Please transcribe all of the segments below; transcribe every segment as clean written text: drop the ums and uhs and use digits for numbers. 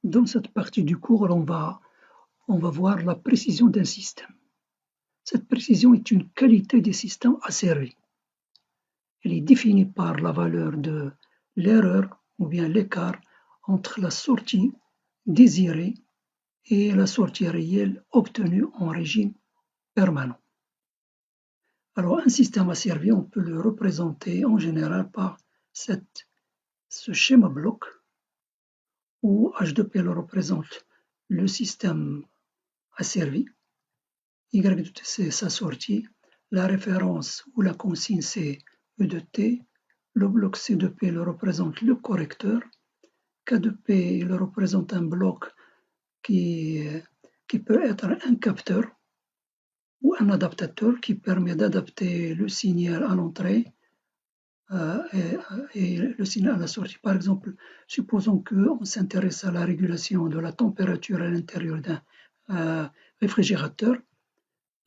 Dans cette partie du cours, on va voir la précision d'un système. Cette précision est une qualité des systèmes asservis. Elle est définie par la valeur de l'erreur ou bien l'écart entre la sortie désirée et la sortie réelle obtenue en régime permanent. Alors, un système asservi, on peut le représenter en général par ce schéma bloc où H de P représente le système asservi, Y de T c'est sa sortie, la référence ou la consigne c'est E de T, le bloc C de P le représente le correcteur, K de P il représente un bloc qui peut être un capteur ou un adaptateur qui permet d'adapter le signal à l'entrée et le signal à la sortie. Par exemple, supposons qu'on s'intéresse à la régulation de la température à l'intérieur d'un réfrigérateur.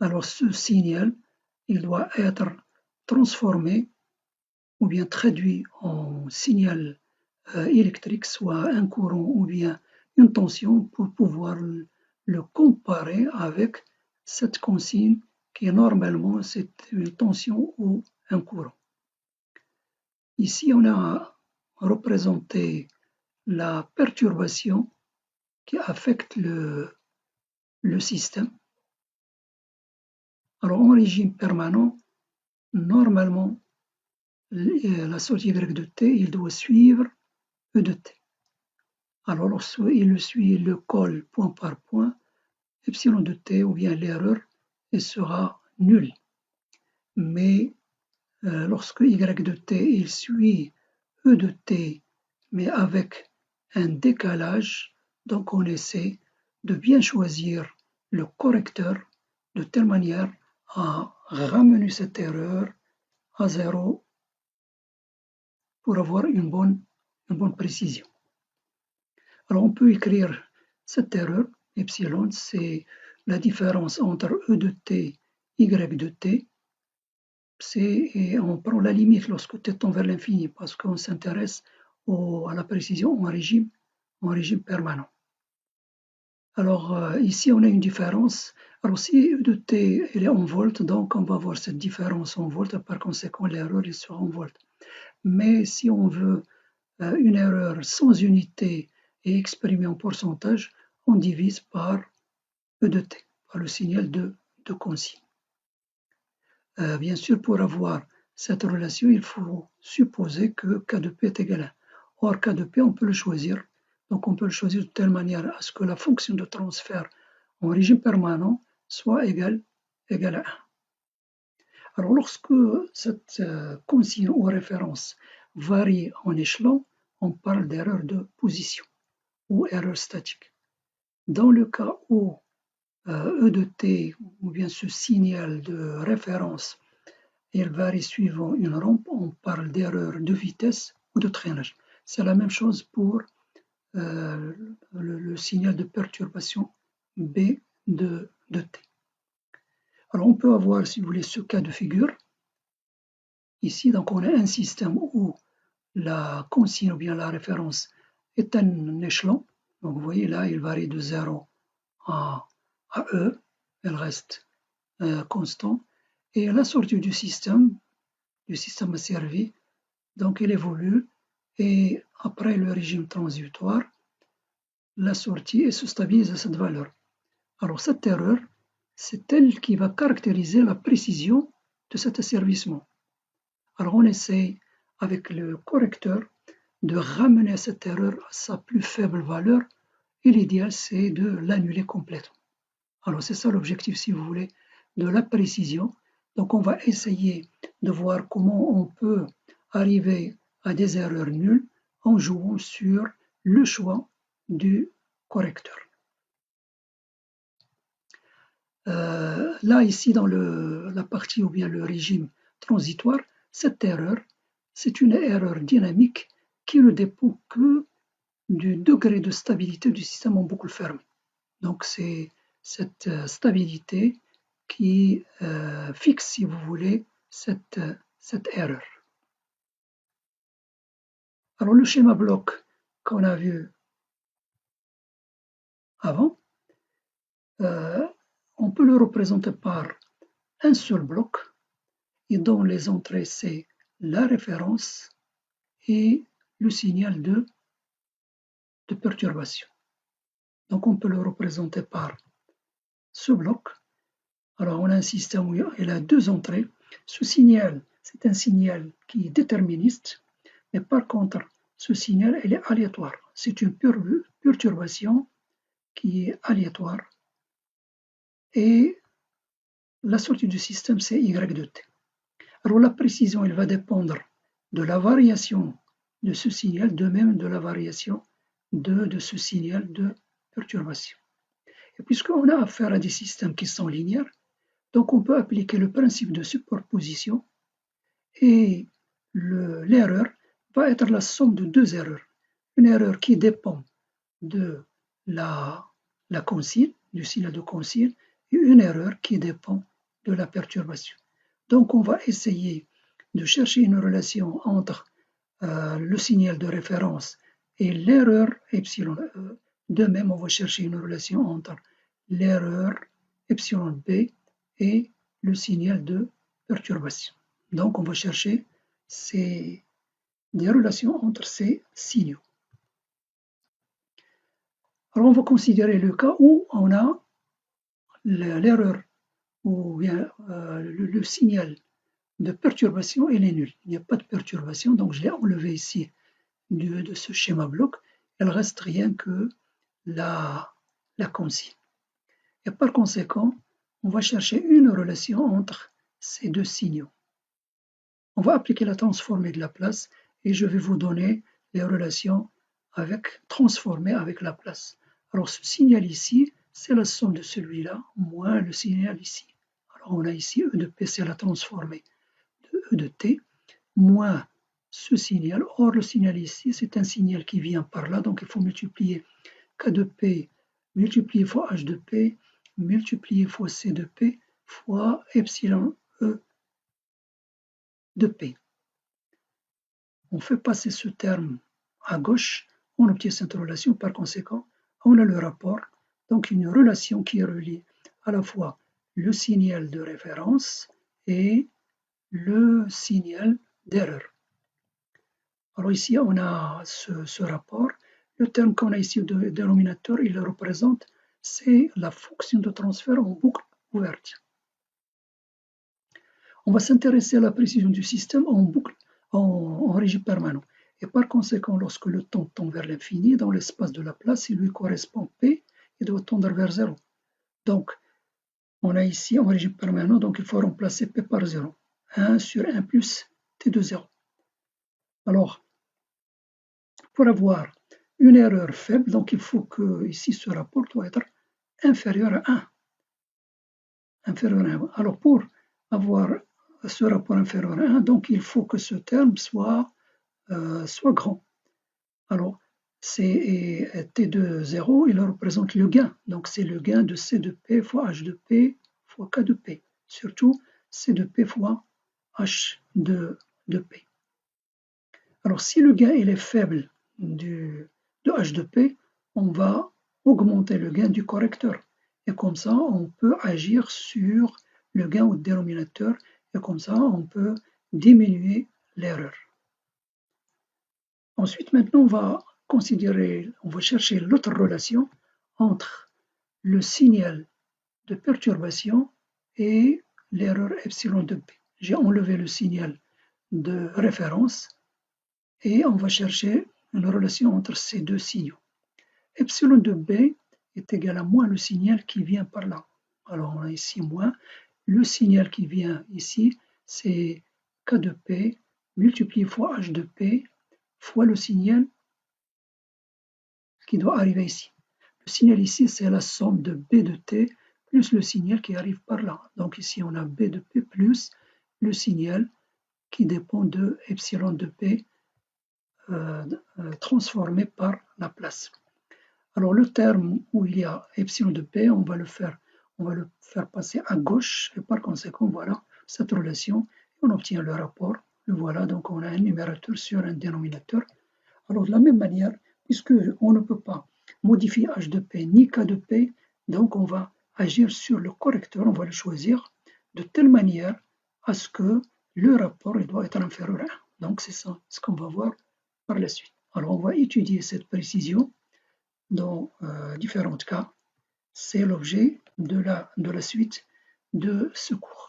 Alors ce signal, il doit être transformé ou bien traduit en signal électrique, soit un courant ou bien une tension pour pouvoir le comparer avec cette consigne qui normalement c'est une tension ou un courant. Ici, on a représenté la perturbation qui affecte le système. Alors, en régime permanent, normalement, la sortie Y de T, il doit suivre E de T. Alors, lorsqu'il suit le col point par point, epsilon de T ou bien l'erreur, elle sera nulle. Mais lorsque Y de T, il suit E de T, mais avec un décalage, donc on essaie de bien choisir le correcteur de telle manière à ramener cette erreur à zéro pour avoir une bonne précision. Alors on peut écrire cette erreur, epsilon, c'est la différence entre E de T, Y de T, et on prend la limite lorsque t tend vers l'infini parce qu'on s'intéresse à la précision en régime permanent. Alors ici on a une différence. Alors si E de T elle est en volts, donc on va avoir cette différence en volts, par conséquent l'erreur sera en volts. Mais si on veut une erreur sans unité et exprimée en pourcentage, on divise par E de T, par le signal de consigne. Bien sûr, pour avoir cette relation, il faut supposer que K de P est égal à 1. Or, K de P, on peut le choisir. Donc, on peut le choisir de telle manière à ce que la fonction de transfert en régime permanent soit égale à 1. Alors, lorsque cette consigne ou référence varie en échelon, on parle d'erreur de position ou erreur statique. Dans le cas où E de T, ou bien ce signal de référence, il varie suivant une rampe, on parle d'erreur de vitesse ou de traînage. C'est la même chose pour le signal de perturbation B de T. Alors on peut avoir, si vous voulez, ce cas de figure. Ici, donc on a un système où la consigne ou bien la référence est un échelon. Donc vous voyez là, il varie de 0 à E, elle reste constant. Et la sortie du système asservi, donc il évolue et après le régime transitoire, la sortie se stabilise à cette valeur. Alors cette erreur, c'est elle qui va caractériser la précision de cet asservissement. Alors on essaye avec le correcteur de ramener cette erreur à sa plus faible valeur et l'idéal c'est de l'annuler complètement. Alors c'est ça l'objectif, si vous voulez, de la précision. Donc on va essayer de voir comment on peut arriver à des erreurs nulles en jouant sur le choix du correcteur. Là, ici, dans la partie ou bien le régime transitoire, cette erreur, c'est une erreur dynamique qui ne dépend que du degré de stabilité du système en boucle fermée. Donc c'est cette stabilité qui fixe, si vous voulez, cette erreur. Alors le schéma bloc qu'on a vu avant, on peut le représenter par un seul bloc et dont les entrées c'est la référence et le signal de perturbation. Donc on peut le représenter par ce bloc. Alors on a un système où il a deux entrées. Ce signal, c'est un signal qui est déterministe, mais par contre, ce signal, il est aléatoire. C'est une perturbation qui est aléatoire. Et la sortie du système, c'est Y de t. Alors la précision, elle va dépendre de la variation de ce signal, de même de la variation de ce signal de perturbation. Et puisqu'on a affaire à des systèmes qui sont linéaires, donc on peut appliquer le principe de superposition et l'erreur va être la somme de deux erreurs. Une erreur qui dépend de la consigne, du signal de consigne, et une erreur qui dépend de la perturbation. Donc on va essayer de chercher une relation entre le signal de référence et l'erreur epsilon E. De même, on va chercher une relation entre l'erreur epsilon B et le signal de perturbation. Donc on va chercher des relations entre ces signaux. Alors on va considérer le cas où on a l'erreur ou bien le signal de perturbation il est nul. Il n'y a pas de perturbation, donc je l'ai enlevé ici de ce schéma bloc. Il reste rien que la consigne. Et par conséquent, on va chercher une relation entre ces deux signaux. On va appliquer la transformée de Laplace et je vais vous donner les relations transformées avec Laplace. Alors ce signal ici, c'est la somme de celui-là moins le signal ici. Alors on a ici E de P, c'est la transformée de E de T, moins ce signal. Or le signal ici, c'est un signal qui vient par là, donc il faut multiplier K de P, multiplier fois H de P, multiplier fois C de P, fois epsilon E de P. On fait passer ce terme à gauche, on obtient cette relation, par conséquent, on a le rapport, donc une relation qui relie à la fois le signal de référence et le signal d'erreur. Alors ici, on a ce rapport. Le terme qu'on a ici de dénominateur, il le représente, c'est la fonction de transfert en boucle ouverte. On va s'intéresser à la précision du système en boucle, en régime permanent. Et par conséquent, lorsque le temps tend vers l'infini, dans l'espace de Laplace, il lui correspond P, il doit tendre vers 0. Donc, on a ici en régime permanent, donc il faut remplacer P par 0. 1 sur 1 plus T de 0. Alors, pour avoir une erreur faible, donc il faut que ici ce rapport doit être inférieur à 1. Inférieur à 1. Alors, pour avoir ce rapport inférieur à 1, donc il faut que ce terme soit grand. Alors, c'est T de 0, il représente le gain. Donc, c'est le gain de C de P fois H de P fois K de P. Surtout, C de P fois H de P. Alors, si le gain il est faible de H de P, on va augmenter le gain du correcteur. Et comme ça, on peut agir sur le gain au dénominateur. Et comme ça, on peut diminuer l'erreur. Ensuite, maintenant, on va chercher l'autre relation entre le signal de perturbation et l'erreur epsilon de B. J'ai enlevé le signal de référence et on va chercher une relation entre ces deux signaux. Epsilon de B est égal à moins le signal qui vient par là. Alors on a ici moins. Le signal qui vient ici, c'est K de P multiplié fois H de P fois le signal qui doit arriver ici. Le signal ici, c'est la somme de B de T plus le signal qui arrive par là. Donc ici, on a B de P plus le signal qui dépend de epsilon de P transformé par Laplace. Alors le terme où il y a epsilon de P, on va le faire passer à gauche et par conséquent, voilà cette relation. On obtient le rapport. Et voilà, donc on a un numérateur sur un dénominateur. Alors de la même manière, puisqu'on ne peut pas modifier H de P ni K de P, donc on va agir sur le correcteur, on va le choisir de telle manière à ce que le rapport il doit être inférieur à 1. Donc c'est ça ce qu'on va voir par la suite. Alors on va étudier cette précision dans différents cas. C'est l'objet de la suite de ce cours.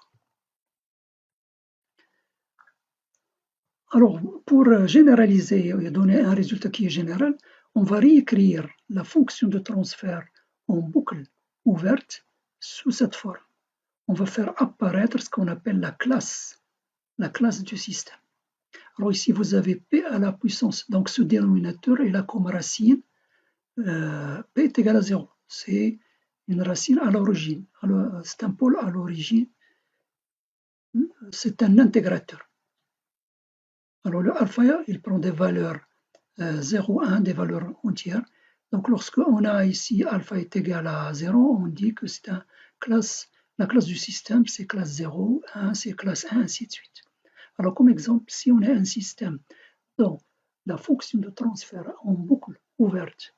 Alors, pour généraliser et donner un résultat qui est général, on va réécrire la fonction de transfert en boucle ouverte sous cette forme. On va faire apparaître ce qu'on appelle la classe du système. Alors ici, vous avez P à la puissance, donc ce dénominateur est là comme racine. P est égal à 0, c'est une racine à l'origine, c'est un pôle à l'origine, c'est un intégrateur. Alors le alpha, il prend des valeurs 0, 1, des valeurs entières. Donc lorsqu'on a ici alpha est égal à 0, on dit que c'est la classe du système, c'est classe 0, 1, c'est classe 1, ainsi de suite. Alors comme exemple, si on a un système dont la fonction de transfert en boucle ouverte,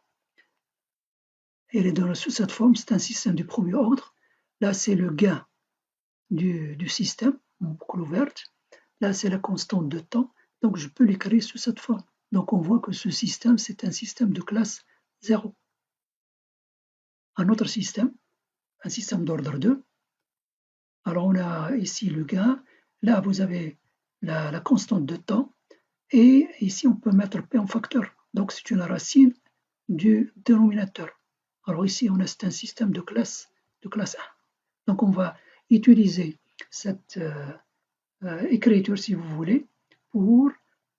elle est donnée sous cette forme, c'est un système du premier ordre. Là, c'est le gain du système en boucle ouverte. Là, c'est la constante de temps. Donc, je peux l'écrire sous cette forme. Donc, on voit que ce système, c'est un système de classe 0. Un autre système, un système d'ordre 2. Alors, on a ici le gain. Là, vous avez la constante de temps. Et ici, on peut mettre P en facteur. Donc, c'est une racine du dénominateur. Alors ici, c'est un système de classe 1. Donc, on va utiliser cette écriture, si vous voulez, pour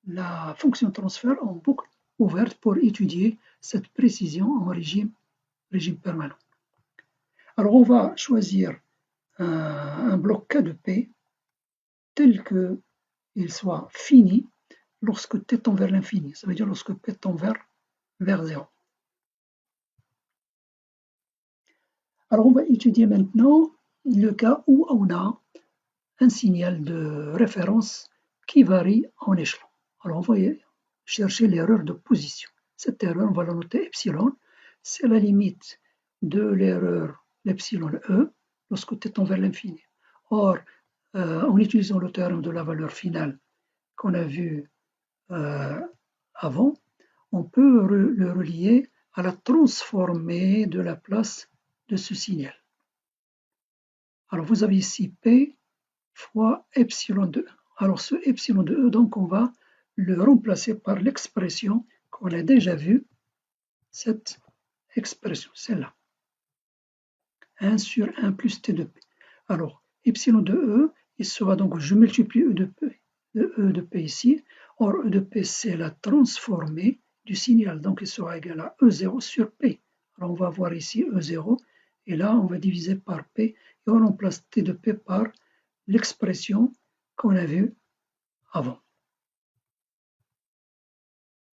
la fonction transfert en boucle ouverte pour étudier cette précision en régime permanent. Alors, on va choisir un bloc K de P tel qu'il soit fini lorsque t tend vers l'infini. Ça veut dire lorsque P tend vers 0. Alors, on va étudier maintenant le cas où on a un signal de référence qui varie en échelon. Alors, on va chercher l'erreur de position. Cette erreur, on va la noter epsilon. C'est la limite de l'erreur l'epsilon E lorsque t tend vers l'infini. Or, en utilisant le théorème de la valeur finale qu'on a vu avant, on peut le relier à la transformée de la place de ce signal. Alors, vous avez ici P fois epsilon de E. Alors, ce epsilon de E, donc, on va le remplacer par l'expression qu'on a déjà vue, cette expression, celle-là. 1 sur 1 plus T de P. Alors, epsilon de E, il sera donc, je multiplie E de P ici. Or, E de P, c'est la transformée du signal. Donc, il sera égal à E0 sur P. Alors, on va voir ici E0. Et là, on va diviser par P. Et on remplace T de P par l'expression qu'on a vue avant.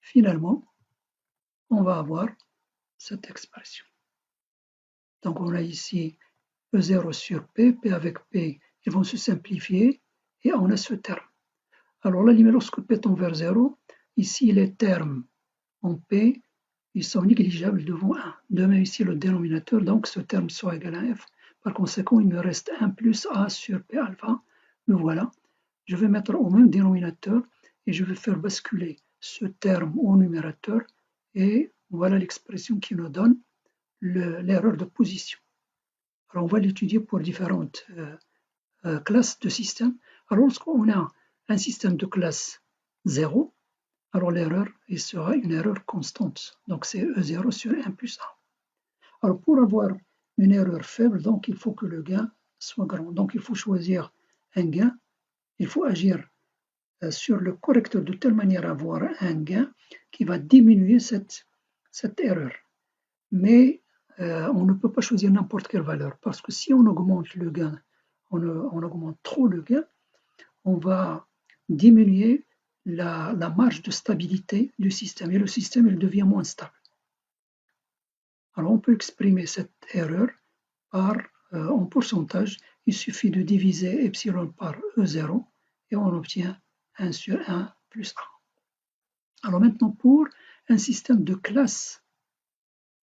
Finalement, on va avoir cette expression. Donc, on a ici E0 sur P. P avec P, ils vont se simplifier. Et on a ce terme. Alors là, lorsque P tend vers 0, ici, les termes en P, ils sont négligeables devant 1. De même ici, le dénominateur, donc ce terme sera égal à F. Par conséquent, il me reste 1 plus A sur P alpha. Le voilà. Je vais mettre au même dénominateur et je vais faire basculer ce terme au numérateur. Et voilà l'expression qui nous donne l'erreur de position. Alors, on va l'étudier pour différentes classes de systèmes. Alors, lorsqu'on a un système de classe 0, alors l'erreur sera une erreur constante. Donc, c'est E0 sur 1 plus A. Alors, pour avoir une erreur faible, donc, il faut que le gain soit grand. Donc, il faut choisir un gain. Il faut agir sur le correcteur de telle manière à avoir un gain qui va diminuer cette erreur. Mais on ne peut pas choisir n'importe quelle valeur parce que si on augmente le gain, on augmente trop le gain, on va diminuer la marge de stabilité du système et le système il devient moins stable. Alors on peut exprimer cette erreur en pourcentage. Il suffit de diviser epsilon par E0 et on obtient 1 sur 1 plus 1. Alors maintenant pour un système de classe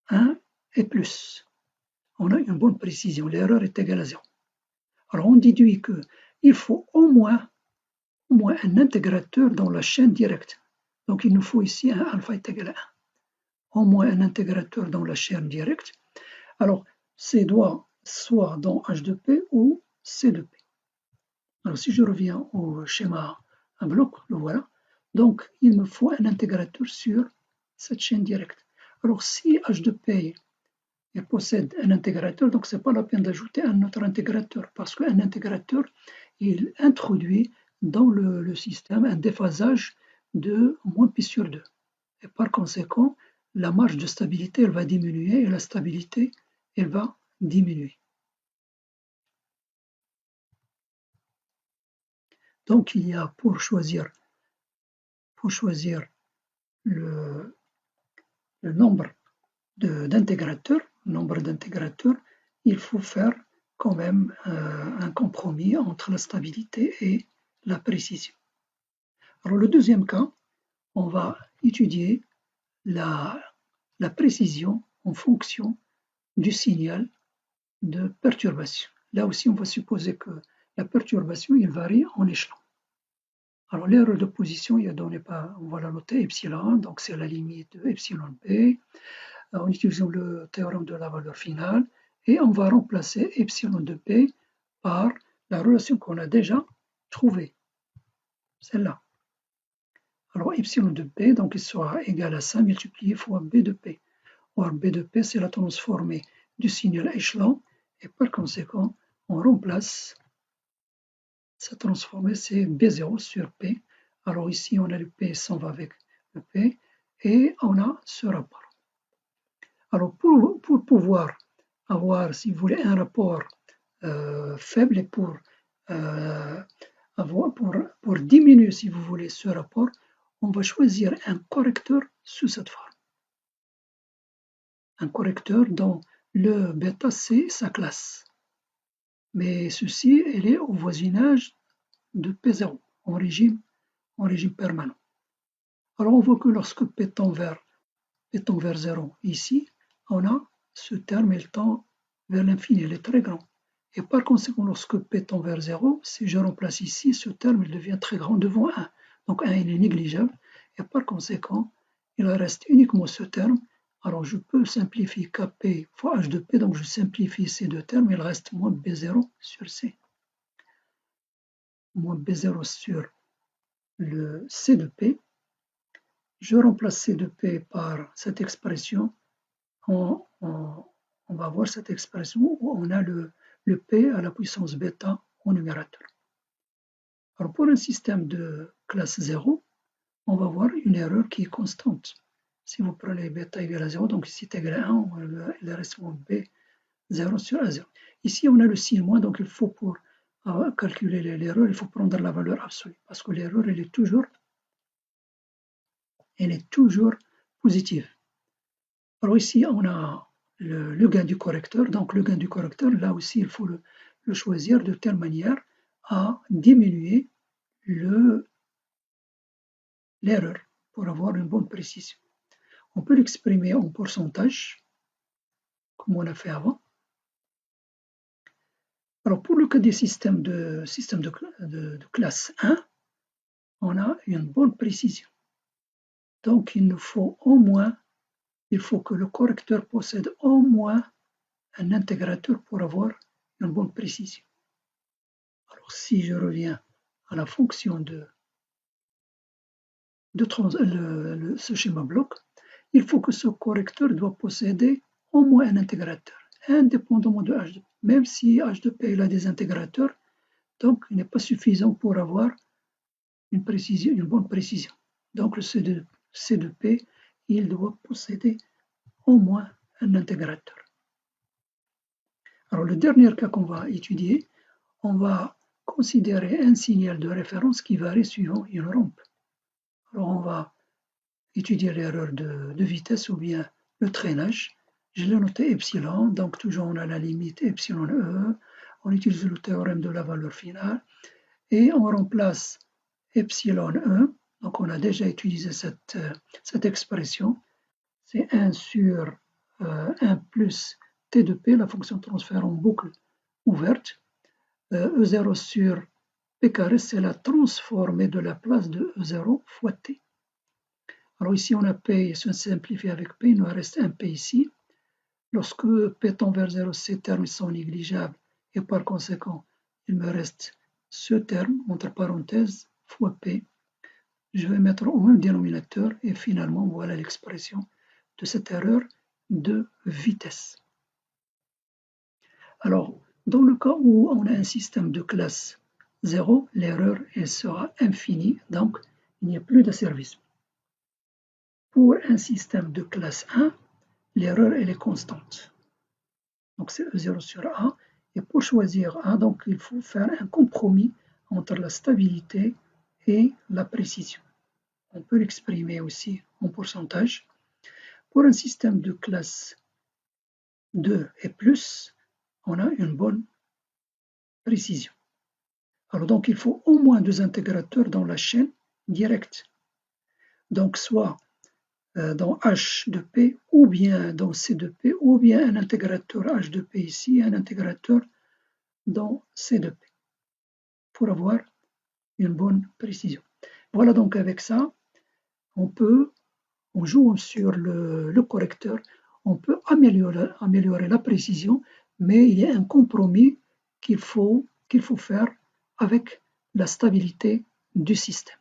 1 et plus. On a une bonne précision, l'erreur est égale à 0. Alors on déduit qu'il faut au moins un intégrateur dans la chaîne directe. Donc il nous faut ici un alpha est égal à 1. Au moins un intégrateur dans la chaîne directe. Alors c'est doit soit dans H de P ou C de P. Alors si je reviens au schéma à bloc, le voilà. Donc il me faut un intégrateur sur cette chaîne directe. Alors si H de P possède un intégrateur, donc ce n'est pas la peine d'ajouter un autre intégrateur, parce qu'un intégrateur, il introduit dans le système un déphasage de moins π sur 2. Et par conséquent, la marge de stabilité elle va diminuer et la stabilité elle va diminuer. Donc il y a pour choisir le nombre d'intégrateurs, il faut faire quand même un compromis entre la stabilité et la précision. Alors le deuxième cas, on va étudier la précision en fonction du signal de perturbation. Là aussi, on va supposer que la perturbation il varie en échelon. Alors l'erreur de position, il est donné par, on va la noter epsilon, donc c'est la limite de epsilon p, en utilisant le théorème de la valeur finale, et on va remplacer epsilon de p par la relation qu'on a déjà trouvée, celle-là. Alors epsilon de p, donc il sera égal à ça multiplié fois b de p. Or b de p, c'est la transformée du signal échelon, et par conséquent, on remplace cette transformée, c'est b0 sur p. Alors ici, on a le p s'en va avec le p, et on a ce rapport. Alors pour pouvoir avoir, si vous voulez, un rapport faible et pour diminuer, si vous voulez, ce rapport, on va choisir un correcteur sous cette forme. Un correcteur dont le bêta c'est sa classe. Mais ceci, elle est au voisinage de P0, en régime permanent. Alors on voit que lorsque P tend vers 0, ici, on a ce terme, il tend vers l'infini, il est très grand. Et par conséquent, lorsque P tend vers 0, si je remplace ici, ce terme il devient très grand devant 1. Donc 1 il est négligeable, et par conséquent, il reste uniquement ce terme. Alors je peux simplifier Kp fois H de P, donc je simplifie ces deux termes, il reste moins B0 sur C. Moins B0 sur le C de P. Je remplace C de P par cette expression. On va voir cette expression où on a le P à la puissance bêta au numérateur. Alors pour un système de classe 0, on va voir une erreur qui est constante. Si vous prenez bêta égale à 0, donc ici c'est égal à 1, il reste moins B0 sur A0. Ici on a le signe moins, donc il faut pour calculer l'erreur, il faut prendre la valeur absolue, parce que l'erreur elle est toujours positive. Alors ici on a le gain du correcteur, donc le gain du correcteur, là aussi il faut le choisir de telle manière à diminuer l'erreur pour avoir une bonne précision. On peut l'exprimer en pourcentage, comme on a fait avant. Alors pour le cas des systèmes de classe 1, on a une bonne précision. Donc il faut que le correcteur possède au moins un intégrateur pour avoir une bonne précision. Alors si je reviens à la fonction de ce schéma bloc, il faut que ce correcteur doit posséder au moins un intégrateur, indépendamment de H de P. Même si H de P a des intégrateurs, donc il n'est pas suffisant pour avoir une bonne précision. Donc le C de P, il doit posséder au moins un intégrateur. Alors le dernier cas qu'on va étudier, on va considérer un signal de référence qui varie suivant une rampe. Alors on va étudier l'erreur de vitesse ou bien le traînage. Je l'ai noté epsilon, donc toujours on a la limite epsilon E, on utilise le théorème de la valeur finale et on remplace epsilon E, donc on a déjà utilisé cette expression, c'est 1 sur 1 plus t de p, la fonction de transfert en boucle ouverte. E0 sur p carré, c'est la transformée de la place de E0 fois t. Alors ici, on a p, si on simplifie avec p, il nous reste un p ici. Lorsque p tend vers 0, ces termes sont négligeables et par conséquent, il me reste ce terme, entre parenthèses, fois p. Je vais mettre au même dénominateur et finalement, voilà l'expression de cette erreur de vitesse. Alors, dans le cas où on a un système de classe 0, l'erreur sera infinie, donc il n'y a plus d'asservissement. Pour un système de classe 1, l'erreur elle est constante. Donc c'est E0 sur A. Et pour choisir A, donc il faut faire un compromis entre la stabilité et la précision. On peut l'exprimer aussi en pourcentage. Pour un système de classe 2 et plus, on a une bonne précision. Alors donc il faut au moins 2 intégrateurs dans la chaîne directe. Donc soit dans H de P ou bien dans C de P ou bien un intégrateur H de P ici et un intégrateur dans C de P pour avoir une bonne précision. Voilà donc avec ça, on joue sur le correcteur, on peut améliorer la précision, mais il y a un compromis qu'il faut faire avec la stabilité du système.